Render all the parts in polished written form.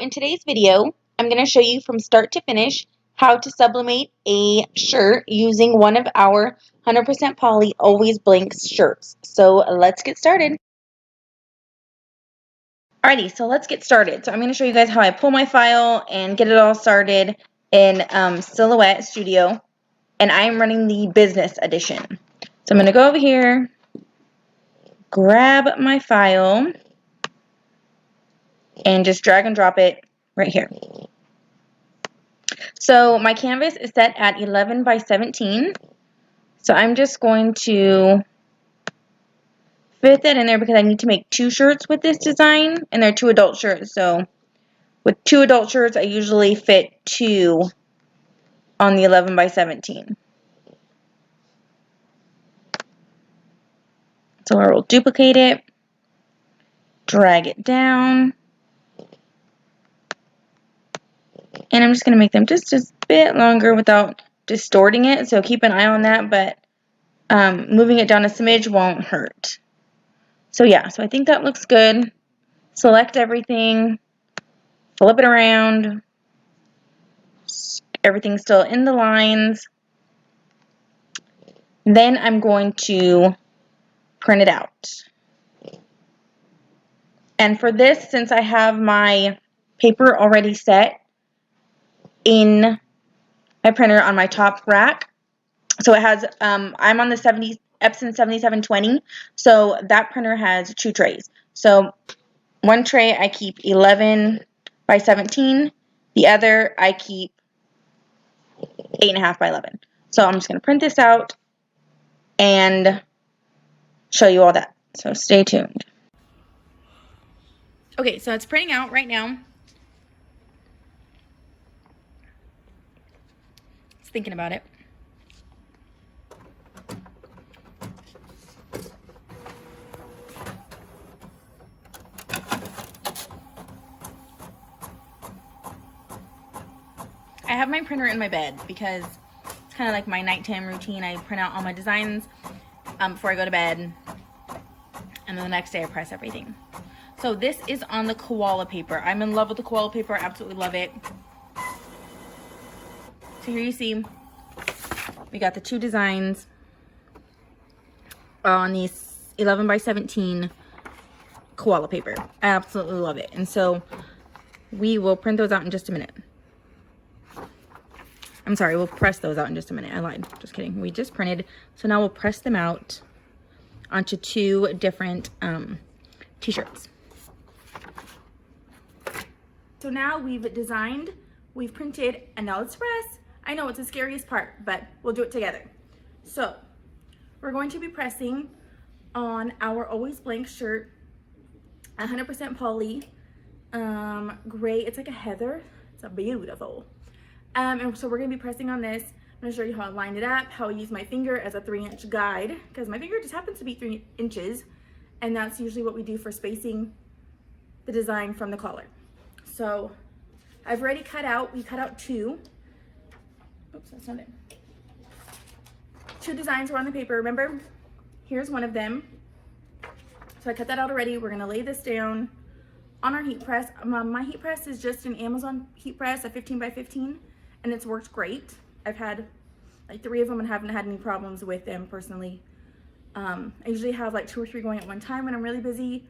in today's video, I'm going to show you from start to finish how to sublimate a shirt using one of our 100% poly always blanks shirts. So let's get started. Alrighty, so let's get started. So I'm going to show you guys how I pull my file and get it all started in Silhouette Studio, and I'm running the business edition. So I'm going to go over here, grab my file, and just drag and drop it right here. So my canvas is set at 11 by 17. So I'm just going to fit that in there because I need to make 2 shirts with this design, and they're 2 adult shirts. So with 2 adult shirts, I usually fit 2 on the 11 by 17. So I will duplicate it, drag it down, and I'm just going to make them just a bit longer without distorting it. So keep an eye on that, but moving it down a smidge won't hurt. So yeah, so I think that looks good. Select everything, flip it around. Everything's still in the lines. Then I'm going to print it out. And for this, since I have my paper already set in my printer on my top rack, so it has, I'm on the Epson 7720, so that printer has 2 trays. So one tray I keep 11 by 17, the other I keep 8.5 by 11. So I'm just going to print this out and show you all that. So stay tuned. Okay, so it's printing out right now. It's thinking about it. I have my printer in my bed because it's kind of like my nighttime routine. I print out all my designs before I go to bed, and then the next day I press everything. So this is on the koala paper. I'm in love with the koala paper. I absolutely love it. So here you see we got the 2 designs on these 11 by 17 koala paper. I absolutely love it. And so we will print those out in just a minute. I'm sorry, we'll press those out in just a minute. I lied. Just kidding. We just printed. So now we'll press them out onto 2 different t-shirts. So now we've designed, we've printed, and now let's press. I know it's the scariest part, but we'll do it together. So we're going to be pressing on our always blank shirt, 100% poly, gray. It's like a heather. It's a beautiful. And so we're going to be pressing on this. I'm going to show you how I lined it up, how I use my finger as a 3-inch guide, because my finger just happens to be 3 inches, and that's usually what we do for spacing the design from the collar. So I've already cut out, we cut out 2. Oops, that's not it. 2 designs were on the paper. Remember, here's one of them. So I cut that out already. We're going to lay this down on our heat press. My heat press is just an Amazon heat press, a 15 by 15. And it's worked great. I've had like 3 of them and haven't had any problems with them personally. I usually have like 2 or 3 going at one time when I'm really busy.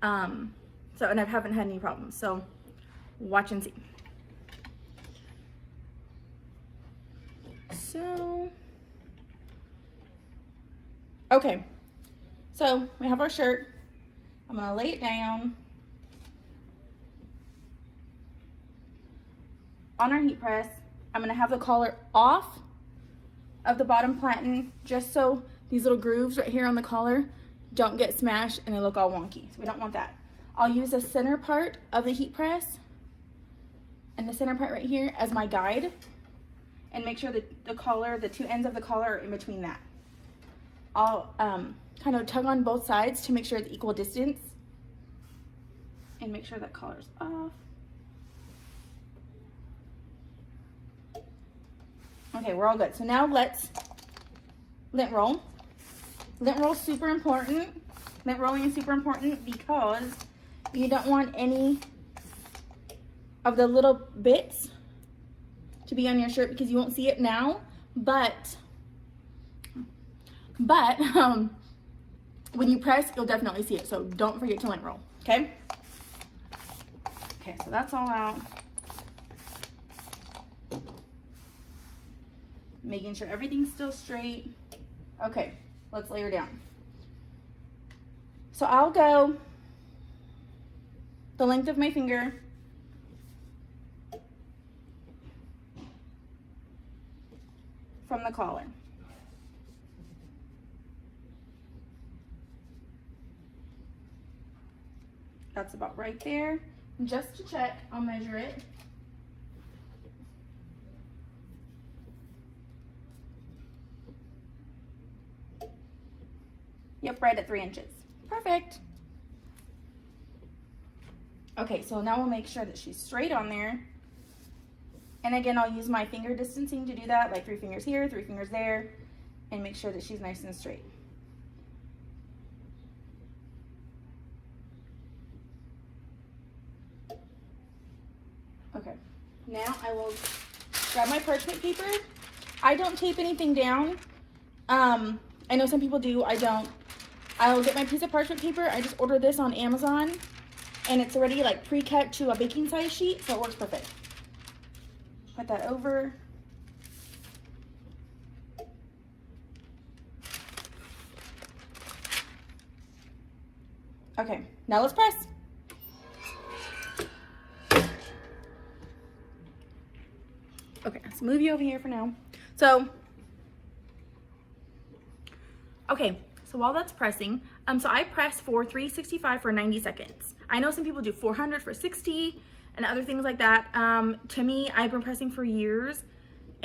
And I haven't had any problems. So watch and see. So, okay. So we have our shirt. I'm gonna lay it down on our heat press. I'm going to have the collar off of the bottom platen just so these little grooves right here on the collar don't get smashed and they look all wonky. So we don't want that. I'll use the center part of the heat press and the center part right here as my guide, and make sure that the collar, the 2 ends of the collar are in between that. I'll kind of tug on both sides to make sure it's equal distance and make sure that collar's off. Okay, we're all good. So now let's lint roll. Lint roll is super important. Lint rolling is super important because you don't want any of the little bits to be on your shirt because you won't see it now, but when you press, you'll definitely see it. So don't forget to lint roll, okay? Okay, so that's all out. Making sure everything's still straight. Okay, let's layer down. So I'll go the length of my finger from the collar. That's about right there. Just to check, I'll measure it. Yep, right at 3 inches. Perfect. Okay, so now we'll make sure that she's straight on there. And again, I'll use my finger distancing to do that, like 3 fingers here, 3 fingers there, and make sure that she's nice and straight. Okay, now I will grab my parchment paper. I don't tape anything down. I know some people do, I don't. I'll get my piece of parchment paper. I just ordered this on Amazon, and it's already like pre-cut to a baking size sheet, so it works perfect. Put that over. Okay, now let's press. Okay, let's move you over here for now. So while that's pressing, so I press for 365 for 90 seconds. I know some people do 400 for 60 and other things like that. To me, I've been pressing for years,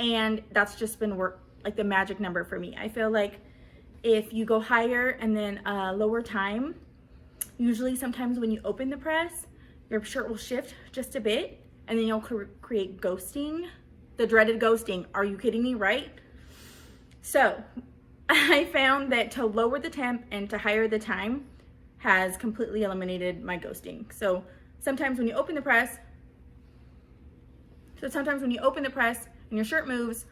and that's just been like the magic number for me. I feel like if you go higher and then lower time, usually sometimes when you open the press, your shirt will shift just a bit, and then you'll create ghosting, the dreaded ghosting. Are you kidding me, right? So I found that to lower the temp and to higher the time has completely eliminated my ghosting. So sometimes when you open the press, and your shirt moves,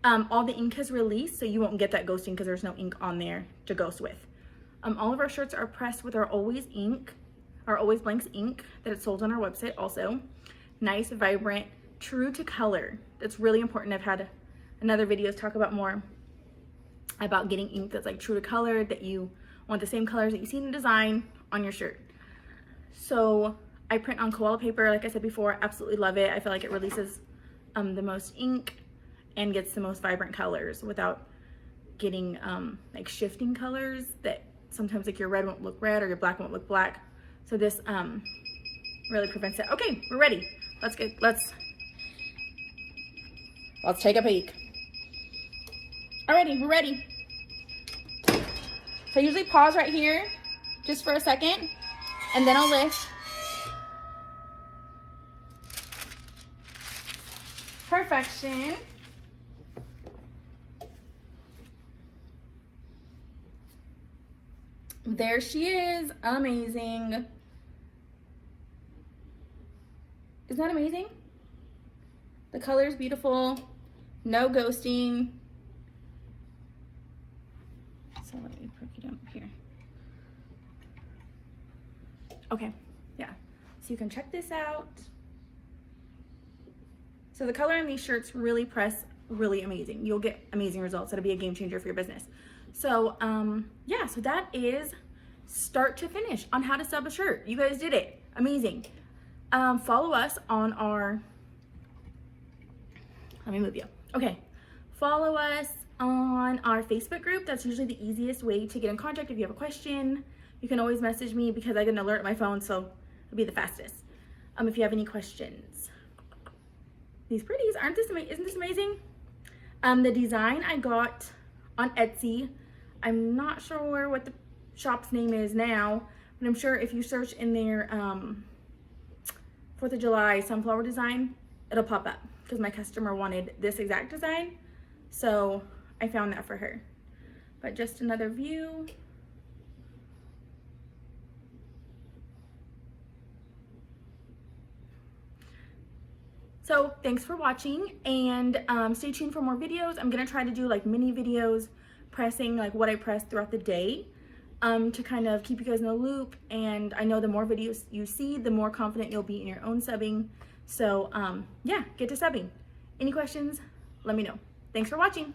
all the ink has released, so you won't get that ghosting because there's no ink on there to ghost with. All of our shirts are pressed with our Always Blanks ink that is sold on our website also. Nice, vibrant, true to color. That's really important. I've had another videos talk about more about getting ink that's like true to color, that you want the same colors that you see in the design on your shirt. So I print on koala paper, like I said before. Absolutely love it. I feel like it releases the most ink and gets the most vibrant colors without getting like shifting colors that sometimes like your red won't look red or your black won't look black. So this really prevents it. Okay, we're ready. Let's take a peek. Alrighty, we're ready. So I usually pause right here just for a second, and then I'll lift. Perfection. There she is. Amazing. Isn't that amazing? The color is beautiful. No ghosting. So let me put it up here. Okay, yeah. So you can check this out. So the color in these shirts really press really amazing. You'll get amazing results. That'll be a game changer for your business. So yeah, so that is start to finish on how to sub a shirt. You guys did it. Amazing. Follow us on our, let me move you. Okay, follow us on our Facebook group. That's usually the easiest way to get in contact. If you have a question, you can always message me because I get an alert on my phone, so it'll be the fastest. If you have any questions. These pretties, isn't this amazing? The design I got on Etsy. I'm not sure what the shop's name is now, but I'm sure if you search in their 4th of July sunflower design, it'll pop up because my customer wanted this exact design. So I found that for her. But just another view. So thanks for watching, and stay tuned for more videos. I'm gonna try to do like mini videos pressing like what I press throughout the day, to kind of keep you guys in the loop. And I know the more videos you see, the more confident you'll be in your own subbing. So yeah, get to subbing. Any questions, let me know. Thanks for watching.